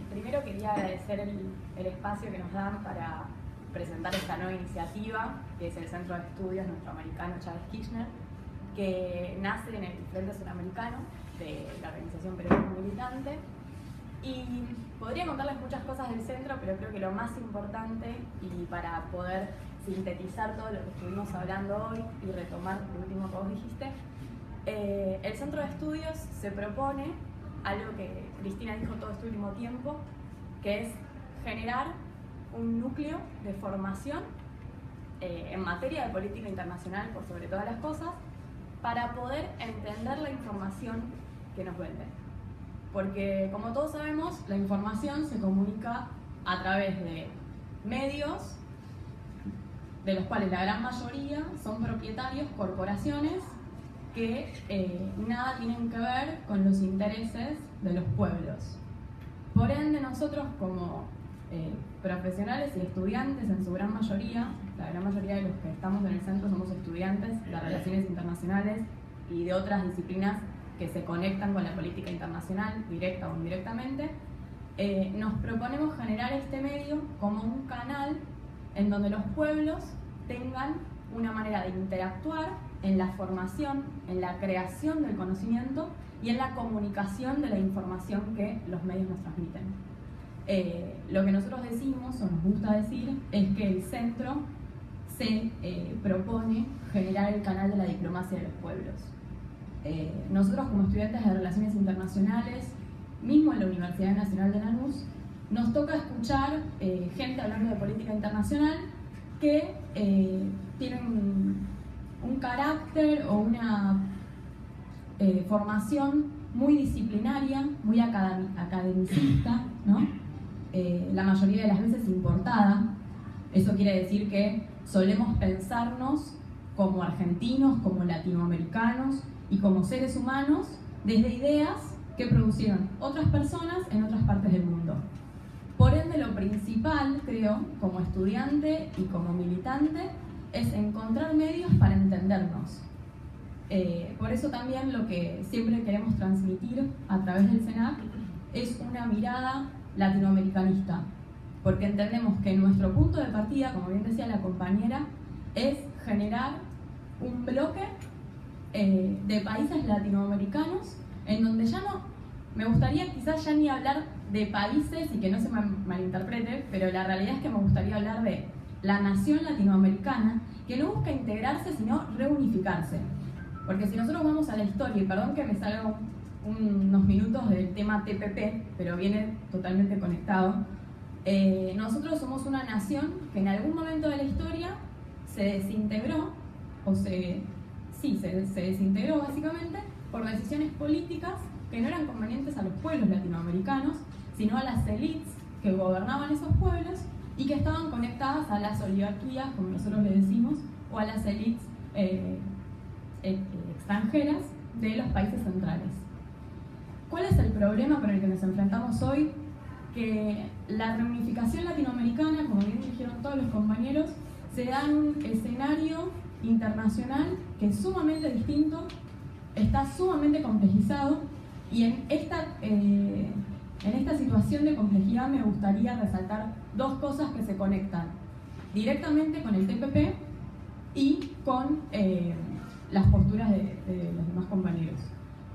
Primero quería agradecer el espacio que nos dan para presentar esta nueva iniciativa, que es el Centro de Estudios Norteamericano Chávez Kirchner, que nace en el Frente Suramericano de la organización Periodismo Militante. Y podría contarles muchas cosas del centro, pero creo que lo más importante, y para poder sintetizar todo lo que estuvimos hablando hoy y retomar lo último que vos dijiste, el Centro de Estudios se propone algo que Cristina dijo todo este último tiempo, que es generar un núcleo de formación en materia de política internacional, por sobre todas las cosas, para poder entender la información que nos venden. Porque, como todos sabemos, la información se comunica a través de medios, de los cuales la gran mayoría son propietarios, corporaciones, que nada tienen que ver con los intereses de los pueblos. Por ende, nosotros como profesionales y estudiantes, en su gran mayoría, la gran mayoría de los que estamos en el centro somos estudiantes de relaciones internacionales y de otras disciplinas que se conectan con la política internacional, directa o indirectamente, nos proponemos generar este medio como un canal en donde los pueblos tengan una manera de interactuar en la formación, en la creación del conocimiento y en la comunicación de la información que los medios nos transmiten. Lo que nosotros decimos, o nos gusta decir, es que el centro se propone generar el canal de la diplomacia de los pueblos. Nosotros como estudiantes de Relaciones Internacionales, mismo en la Universidad Nacional de Lanús, nos toca escuchar gente hablando de política internacional que tienen un carácter o una formación muy disciplinaria, muy academicista, ¿no? La mayoría de las veces importada. Eso quiere decir que solemos pensarnos como argentinos, como latinoamericanos y como seres humanos desde ideas que producieron otras personas en otras partes del mundo. Por ende, lo principal, creo, como estudiante y como militante, es encontrar medios para entendernos. Por eso también lo que siempre queremos transmitir a través del CENAC es una mirada latinoamericanista, porque entendemos que nuestro punto de partida, como bien decía la compañera, es generar un bloque de países latinoamericanos en donde ya no, me gustaría quizás ya ni hablar de países y que no se malinterprete, pero la realidad es que me gustaría hablar de la nación latinoamericana que no busca integrarse sino reunificarse. Porque si nosotros vamos a la historia, y perdón que me salga unos minutos del tema TPP, pero viene totalmente conectado, nosotros somos una nación que en algún momento de la historia se desintegró, o se desintegró básicamente por decisiones políticas que no eran convenientes a los pueblos latinoamericanos, sino a las élites que gobernaban esos pueblos y que estaban conectadas a las oligarquías, como nosotros le decimos, o a las élites extranjeras de los países centrales. ¿Cuál es el problema con el que nos enfrentamos hoy? Que la reunificación latinoamericana, como bien dijeron todos los compañeros, se da en un escenario internacional que es sumamente distinto, está sumamente complejizado, y en esta situación de complejidad me gustaría resaltar dos cosas que se conectan directamente con el TPP y con las posturas de los demás compañeros.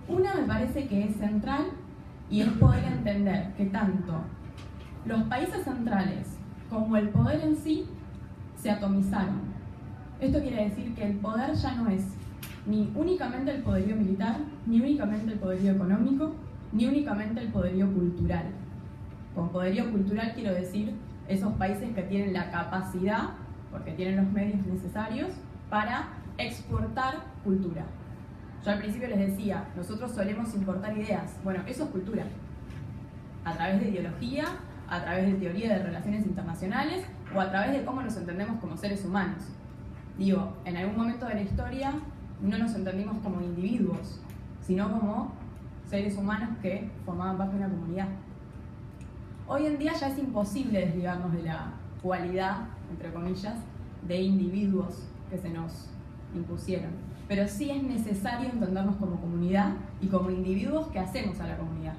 Una me parece que es central y es poder entender que tanto los países centrales como el poder en sí se atomizaron. Esto quiere decir que el poder ya no es ni únicamente el poderío militar, ni únicamente el poderío económico, ni únicamente el poderío cultural. Con poderío cultural quiero decir esos países que tienen la capacidad, porque tienen los medios necesarios, para exportar cultura. Yo al principio les decía, nosotros solemos importar ideas. Bueno, eso es cultura. A través de ideología, a través de teoría de relaciones internacionales o a través de cómo nos entendemos como seres humanos. Digo, en algún momento de la historia no nos entendimos como individuos, sino como seres humanos que formaban parte de una comunidad. Hoy en día ya es imposible desligarnos de la cualidad, entre comillas, de individuos que se nos impusieron. Pero sí es necesario entendernos como comunidad y como individuos que hacemos a la comunidad.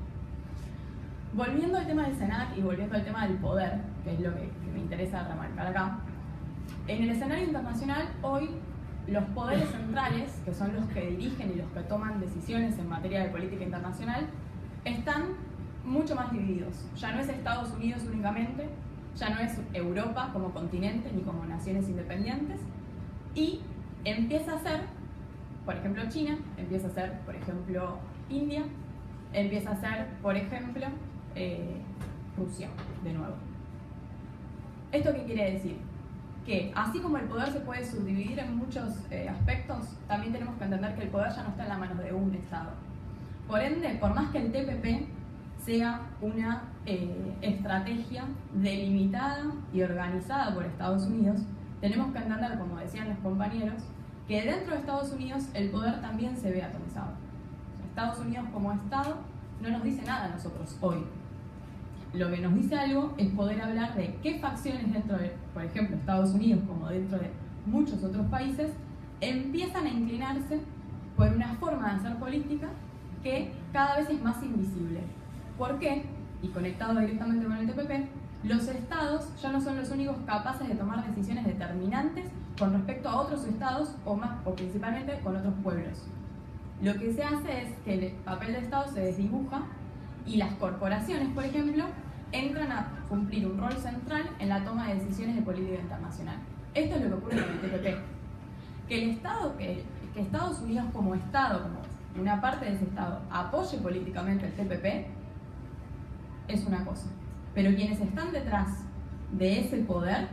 Volviendo al tema del CENAC y volviendo al tema del poder, que es lo que me interesa remarcar acá, en el escenario internacional hoy los poderes centrales, que son los que dirigen y los que toman decisiones en materia de política internacional, están mucho más divididos. Ya no es Estados Unidos únicamente, ya no es Europa como continente ni como naciones independientes, y empieza a ser, por ejemplo, China, empieza a ser, por ejemplo, India, empieza a ser, por ejemplo, Rusia, de nuevo. ¿Esto qué quiere decir? Que así como el poder se puede subdividir en muchos aspectos, también tenemos que entender que el poder ya no está en las manos de un Estado. Por ende, por más que el TPP sea una estrategia delimitada y organizada por Estados Unidos, tenemos que entender, como decían los compañeros, que dentro de Estados Unidos el poder también se ve atomizado. Estados Unidos como Estado no nos dice nada a nosotros hoy. Lo que nos dice algo es poder hablar de qué facciones dentro de, por ejemplo, Estados Unidos, como dentro de muchos otros países, empiezan a inclinarse por una forma de hacer política que cada vez es más invisible. ¿Por qué? Y conectado directamente con el TPP, los estados ya no son los únicos capaces de tomar decisiones determinantes con respecto a otros estados o principalmente con otros pueblos. Lo que se hace es que el papel del Estado se desdibuja y las corporaciones, por ejemplo, entran a cumplir un rol central en la toma de decisiones de política internacional. Esto es lo que ocurre con el TPP. Que el Estado, que Estados Unidos como Estado, como una parte de ese Estado, apoye políticamente el TPP, es una cosa. Pero quienes están detrás de ese poder,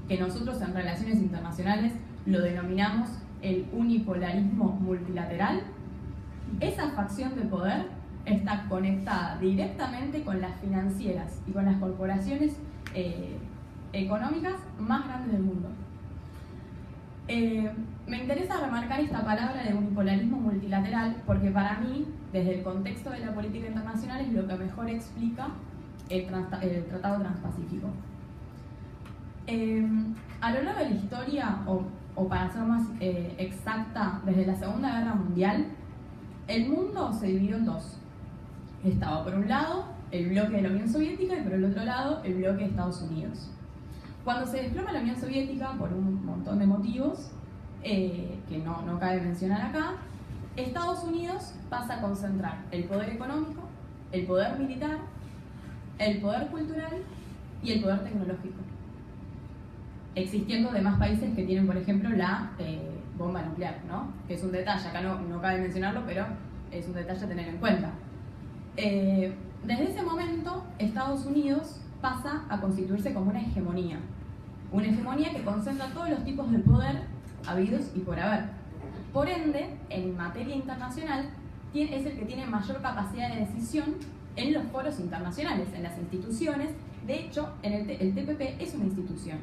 que nosotros en relaciones internacionales lo denominamos el unipolarismo multilateral, esa facción de poder está conectada directamente con las financieras y con las corporaciones económicas más grandes del mundo. Me interesa remarcar esta palabra de unipolarismo multilateral porque para mí, desde el contexto de la política internacional, es lo que mejor explica el Tratado Transpacífico. A lo largo de la historia, o para ser más exacta, desde la Segunda Guerra Mundial, el mundo se dividió en dos. Estaba por un lado el bloque de la Unión Soviética y por el otro lado el bloque de Estados Unidos. Cuando se desploma la Unión Soviética, por un montón de motivos que no cabe mencionar acá, Estados Unidos pasa a concentrar el poder económico, el poder militar, el poder cultural y el poder tecnológico, existiendo demás países que tienen, por ejemplo, la bomba nuclear, ¿no? Que es un detalle, acá no cabe mencionarlo, pero es un detalle a tener en cuenta. Desde ese momento, Estados Unidos pasa a constituirse como una hegemonía que concentra todos los tipos de poder habidos y por haber. Por ende, en materia internacional, es el que tiene mayor capacidad de decisión en los foros internacionales, en las instituciones. De hecho, el TPP es una institución,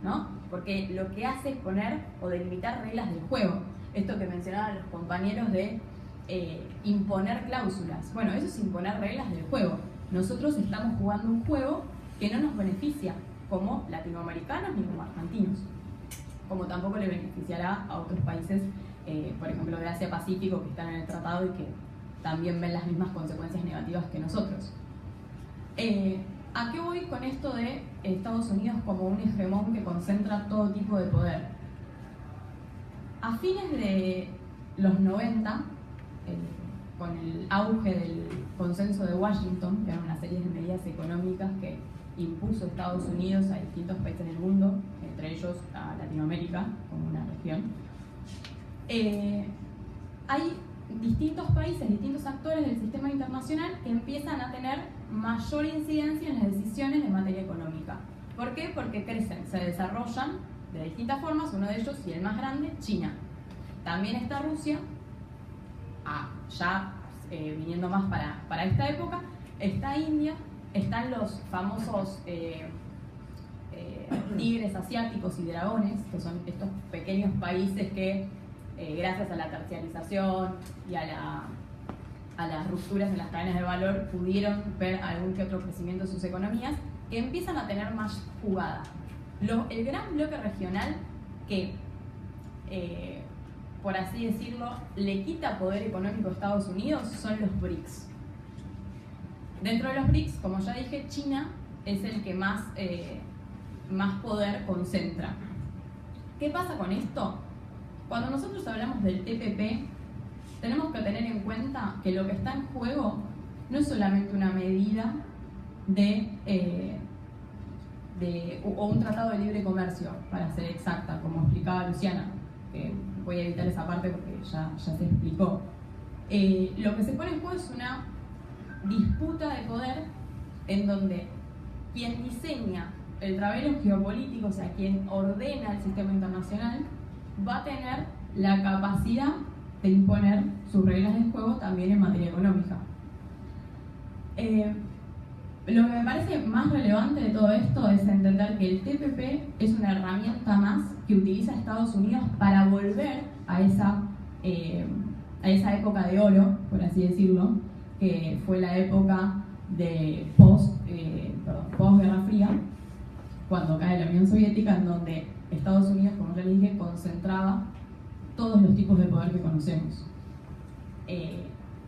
¿no? Porque lo que hace es poner o delimitar reglas del juego. Esto que mencionaban los compañeros de imponer cláusulas. Bueno, eso es imponer reglas del juego. Nosotros estamos jugando un juego que no nos beneficia como latinoamericanos ni como argentinos, como tampoco le beneficiará a otros países, por ejemplo, de Asia-Pacífico, que están en el tratado y que también ven las mismas consecuencias negativas que nosotros. ¿A qué voy con esto de Estados Unidos como un hegemón que concentra todo tipo de poder? A fines de los 90, con el auge del consenso de Washington, que era una serie de medidas económicas que impuso Estados Unidos a distintos países del mundo, entre ellos a Latinoamérica como una región, hay distintos países, distintos actores del sistema internacional que empiezan a tener mayor incidencia en las decisiones de materia económica. ¿Por qué? Porque crecen, se desarrollan de distintas formas, uno de ellos, y el más grande, China. También está Rusia, ya viniendo más para esta época, está India, están los famosos tigres asiáticos y dragones, que son estos pequeños países que gracias a la terciarización y a las rupturas en las cadenas de valor pudieron ver algún que otro crecimiento de sus economías, que empiezan a tener más jugada. El gran bloque regional que, por así decirlo, le quita poder económico a Estados Unidos son los BRICS. Dentro de los BRICS, como ya dije, China es el que más poder concentra. ¿Qué pasa con esto? Cuando nosotros hablamos del TPP, tenemos que tener en cuenta que lo que está en juego no es solamente una medida o un tratado de libre comercio, para ser exacta, como explicaba Luciana, que voy a evitar esa parte porque ya se explicó. Lo que se pone en juego es una disputa de poder en donde quien diseña el tablero geopolítico, o sea, quien ordena el sistema internacional, va a tener la capacidad de imponer sus reglas de juego también en materia económica. Lo que me parece más relevante de todo esto es entender que el TPP es una herramienta más que utiliza Estados Unidos para volver a esa época de oro, por así decirlo, que fue la época de post-Guerra Fría, cuando cae la Unión Soviética, en donde Estados Unidos, como ya les dije, concentraba todos los tipos de poder que conocemos.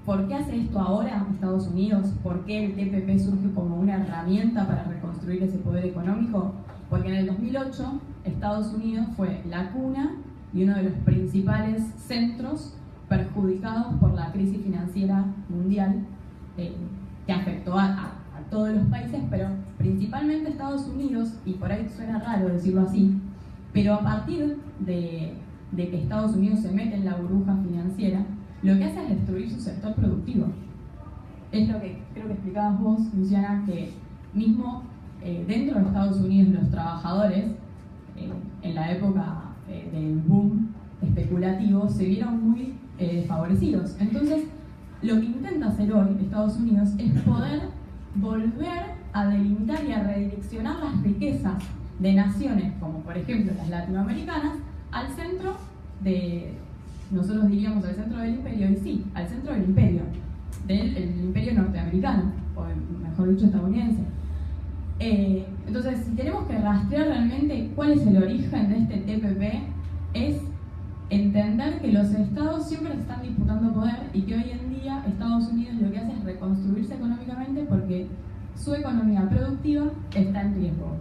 ¿Por qué hace esto ahora Estados Unidos? ¿Por qué el TPP surge como una herramienta para reconstruir ese poder económico? Porque en el 2008 Estados Unidos fue la cuna y uno de los principales centros perjudicados por la crisis financiera mundial que afectó a todos los países, pero principalmente a Estados Unidos, y por ahí suena raro decirlo así, pero a partir de que Estados Unidos se mete en la burbuja financiera, lo que hace es destruir su sector productivo. Es lo que creo que explicabas vos, Luciana, que mismo dentro de Estados Unidos los trabajadores, en la época del boom especulativo, se vieron muy desfavorecidos. Entonces, lo que intenta hacer hoy Estados Unidos es poder volver a delimitar y a redireccionar las riquezas de naciones, como por ejemplo las latinoamericanas, al centro nosotros diríamos al centro del imperio, y sí, al centro del imperio norteamericano, o mejor dicho estadounidense. Entonces, si tenemos que rastrear realmente cuál es el origen de este TPP, es entender que los estados siempre están disputando poder y que hoy en día Estados Unidos lo que hace es reconstruirse económicamente porque su economía productiva está en riesgo.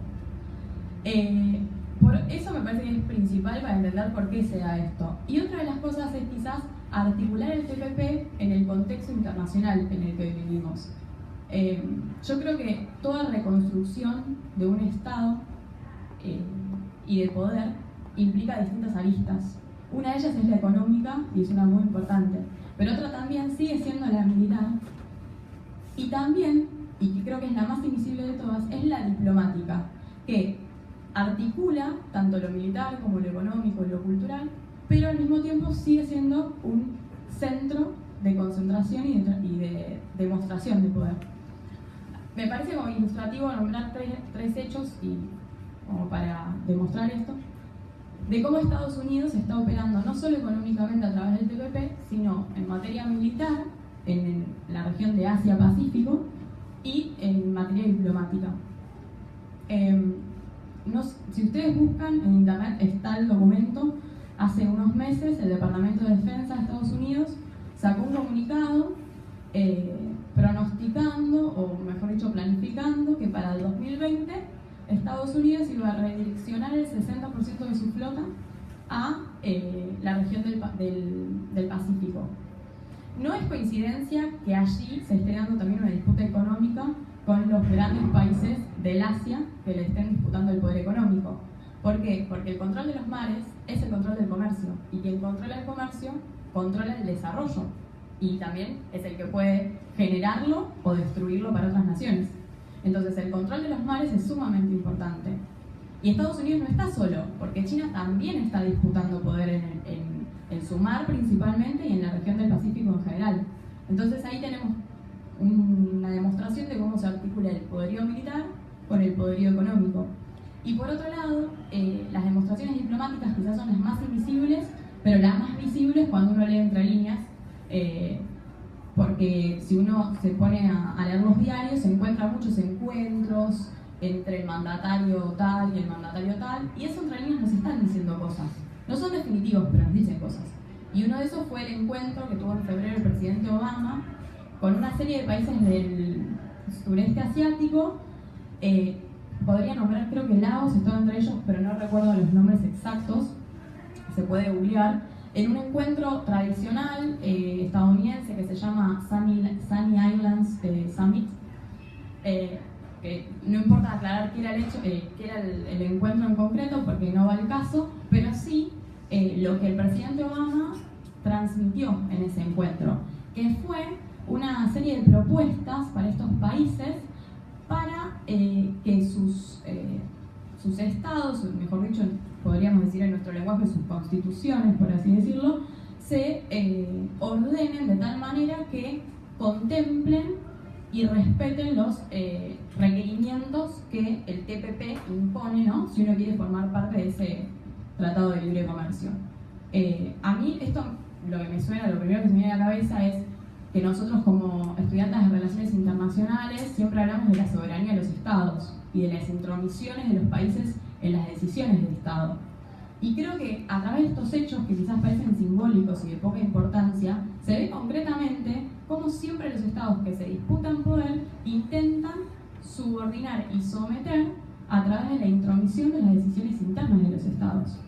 Por eso me parece que es principal para entender por qué se da esto. Y otra de las cosas es quizás articular el TPP en el contexto internacional en el que vivimos. Yo creo que toda reconstrucción de un Estado y de poder implica distintas aristas. Una de ellas es la económica, y es una muy importante, pero otra también sigue siendo la militar, y también, y que creo que es la más invisible de todas, es la diplomática, que articula tanto lo militar como lo económico y lo cultural, pero al mismo tiempo sigue siendo un centro de concentración y de demostración de poder. Me parece como ilustrativo nombrar tres hechos y como para demostrar esto, de cómo Estados Unidos está operando no solo económicamente a través del TPP, sino en materia militar, en la región de Asia-Pacífico y en materia diplomática. Si ustedes buscan en internet está el documento. Hace unos meses el Departamento de Defensa de Estados Unidos sacó un comunicado pronosticando, o mejor dicho planificando, que para el 2020 Estados Unidos iba a redireccionar el 60% de su flota a la región del Pacífico. No es coincidencia que allí se esté dando también una disputa económica con los grandes países del Asia que le estén disputando el poder económico. ¿Por qué? Porque el control de los mares es el control del comercio, y quien controla el comercio controla el desarrollo, y también es el que puede generarlo o destruirlo para otras naciones. Entonces el control de los mares es sumamente importante. Y Estados Unidos no está solo, porque China también está disputando poder en su mar principalmente y en la región del Pacífico en general. Entonces ahí tenemos una demostración de cómo se articula el poderío militar con el poderío económico. Y por otro lado, las demostraciones diplomáticas quizás son las más invisibles, pero las más visibles cuando uno lee entre líneas, porque si uno se pone a leer los diarios, se encuentran muchos encuentros entre el mandatario tal y el mandatario tal, y esos entre líneas nos están diciendo cosas. No son definitivos, pero nos dicen cosas. Y uno de esos fue el encuentro que tuvo en febrero el presidente Obama con una serie de países sureste asiático. Podría nombrar, creo que Laos estaba entre ellos, pero no recuerdo los nombres exactos, se puede googlear, en un encuentro tradicional estadounidense que se llama Sunny Islands Summit. Que no importa aclarar qué era el encuentro en concreto porque no va al caso, pero sí lo que el presidente Obama transmitió en ese encuentro, que fue una serie de propuestas para estos países para que sus estados, mejor dicho, podríamos decir en nuestro lenguaje, sus constituciones, por así decirlo, se ordenen de tal manera que contemplen y respeten los requerimientos que el TPP impone, ¿no? Si uno quiere formar parte de ese tratado de libre comercio. A mí esto, lo que me suena, lo primero que se me viene a la cabeza es que nosotros como estudiantes de Relaciones Internacionales siempre hablamos de la soberanía de los estados y de las intromisiones de los países en las decisiones del Estado. Y creo que a través de estos hechos, que quizás parecen simbólicos y de poca importancia, se ve concretamente cómo siempre los estados que se disputan poder intentan subordinar y someter a través de la intromisión de las decisiones internas de los estados.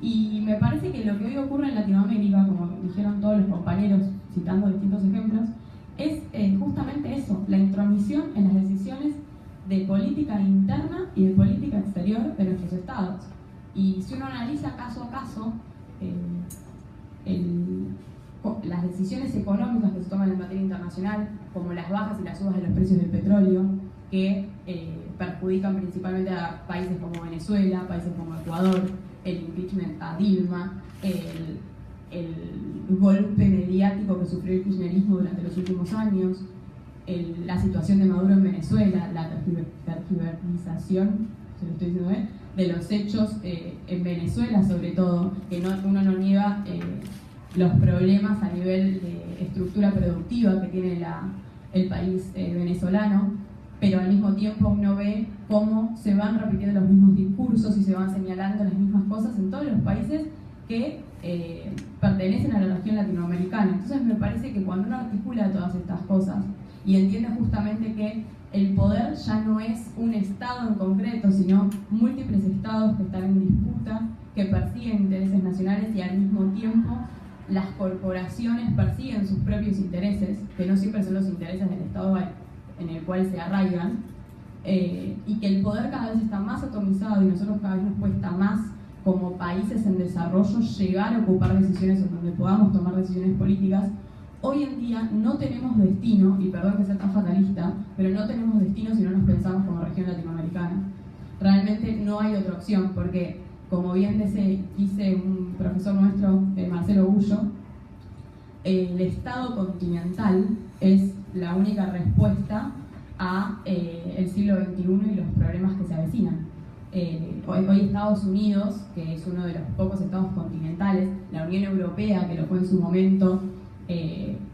Y me parece que lo que hoy ocurre en Latinoamérica, como dijeron todos los compañeros citando distintos ejemplos, es justamente eso, la intromisión en las decisiones de política interna y de política exterior de nuestros estados. Y si uno analiza caso a caso las decisiones económicas que se toman en materia internacional, como las bajas y las subas de los precios del petróleo, que perjudican principalmente a países como Venezuela, países como Ecuador, el impeachment a Dilma, el golpe mediático que sufrió el kirchnerismo durante los últimos años, la situación de Maduro en Venezuela, la tergiversación, se lo estoy diciendo bien, de los hechos en Venezuela sobre todo, que uno no niega los problemas a nivel de estructura productiva que tiene el país venezolano, pero al mismo tiempo uno ve cómo se van repitiendo los mismos discursos y se van señalando las mismas cosas en todos los países que pertenecen a la región latinoamericana. Entonces me parece que cuando uno articula todas estas cosas y entiende justamente que el poder ya no es un estado en concreto, sino múltiples estados que están en disputa, que persiguen intereses nacionales y al mismo tiempo las corporaciones persiguen sus propios intereses, que no siempre son los intereses del estado en el cual se arraigan, y que el poder cada vez está más atomizado y nosotros cada vez nos cuesta más como países en desarrollo llegar a ocupar decisiones en donde podamos tomar decisiones políticas. Hoy en día no tenemos destino, y perdón que sea tan fatalista, pero no tenemos destino si no nos pensamos como región latinoamericana. Realmente no hay otra opción, porque como bien dice un profesor nuestro, Marcelo Bullo, el Estado continental es la única respuesta a el siglo XXI y los problemas que se avecinan. Hoy Estados Unidos, que es uno de los pocos estados continentales, la Unión Europea, que lo fue en su momento,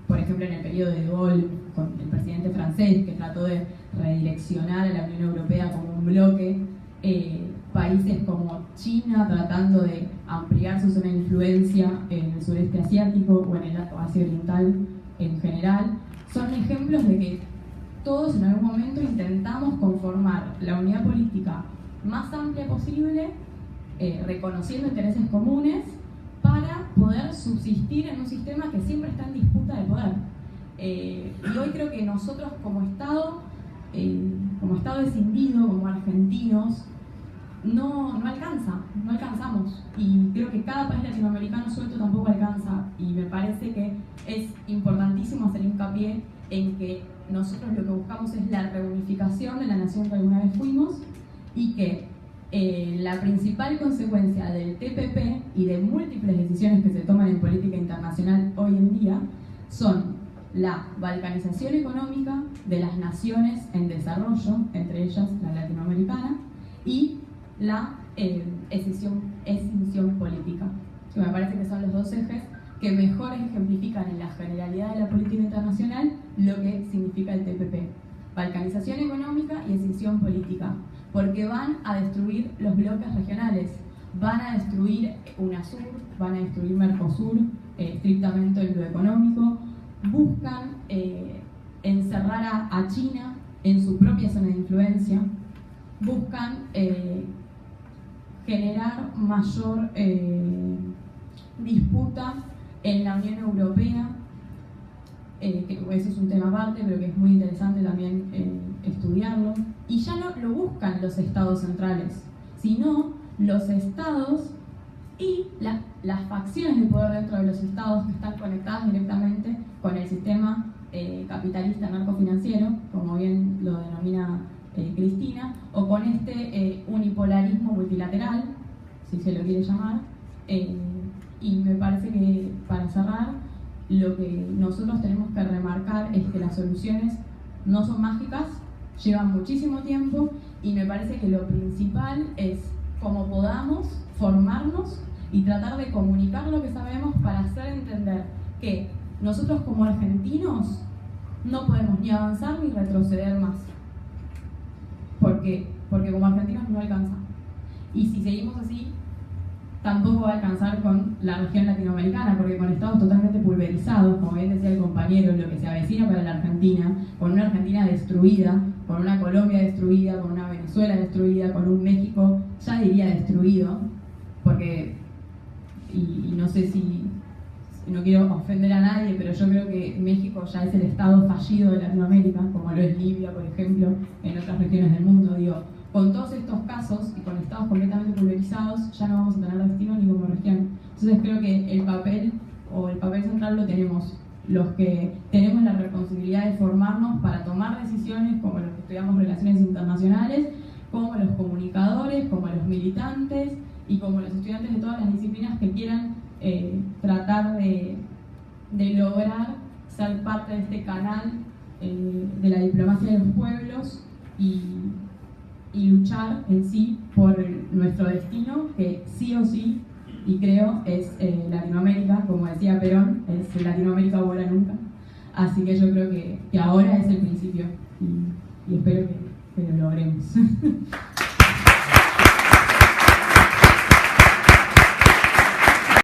por ejemplo en el periodo de De Gaulle, con el presidente francés, que trató de redireccionar a la Unión Europea como un bloque, países como China tratando de ampliar su zona de influencia en el sureste asiático o en el Asia Oriental en general, son ejemplos de que todos en algún momento intentamos conformar la unidad política más amplia posible, reconociendo intereses comunes, para poder subsistir en un sistema que siempre está en disputa de poder. Y hoy creo que nosotros como Estado escindido, como argentinos, no alcanzamos. Y creo que cada país latinoamericano suelto tampoco alcanza. Y me parece que es importantísimo hacer hincapié en que nosotros lo que buscamos es la reunificación de la nación que alguna vez fuimos, y que la principal consecuencia del TPP y de múltiples decisiones que se toman en política internacional hoy en día son la balcanización económica de las naciones en desarrollo, entre ellas la latinoamericana, y la escisión política, que me parece que son los dos ejes que mejor ejemplifican en la generalidad de la política internacional lo que significa el TPP. Balcanización económica y escisión política, porque van a destruir los bloques regionales, van a destruir UNASUR, van a destruir Mercosur, estrictamente en lo económico, buscan encerrar a China en su propia zona de influencia, buscan generar mayor disputa en la Unión Europea, que eso es un tema aparte, pero que es muy interesante también estudiarlo. Y ya no lo buscan los estados centrales, sino los estados y las facciones de poder dentro de los estados que están conectadas directamente con el sistema capitalista narcofinanciero, como bien lo denomina Cristina, o con este unipolarismo multilateral, si se lo quiere llamar. Y me parece que, para cerrar, lo que nosotros tenemos que remarcar es que las soluciones no son mágicas, llevan muchísimo tiempo, y me parece que lo principal es, como podamos, formarnos y tratar de comunicar lo que sabemos para hacer entender que nosotros como argentinos no podemos ni avanzar ni retroceder más, porque como argentinos no alcanza, y si seguimos así tampoco va a alcanzar con la región latinoamericana, porque con estados totalmente pulverizados, como bien decía el compañero, lo que se avecina para la Argentina, con una Argentina destruida, con una Colombia destruida, con una Venezuela destruida, con un México, ya diría destruido, porque, y no sé si, no quiero ofender a nadie, pero yo creo que México ya es el estado fallido de Latinoamérica, como lo es Libia, por ejemplo, en otras regiones del mundo. Digo, con todos estos casos y con estados completamente pulverizados, ya no vamos a tener destino ni como región. Entonces creo que el papel central lo tenemos los que tenemos la responsabilidad de formarnos para tomar decisiones, como los que estudiamos relaciones internacionales, como los comunicadores, como los militantes y como los estudiantes de todas las disciplinas que quieran tratar de lograr ser parte de este canal de la diplomacia de los pueblos y luchar en sí por nuestro destino, que sí o sí, y creo, es Latinoamérica. Como decía Perón, es Latinoamérica o ahora nunca. Así que yo creo que ahora es el principio, y espero que lo logremos.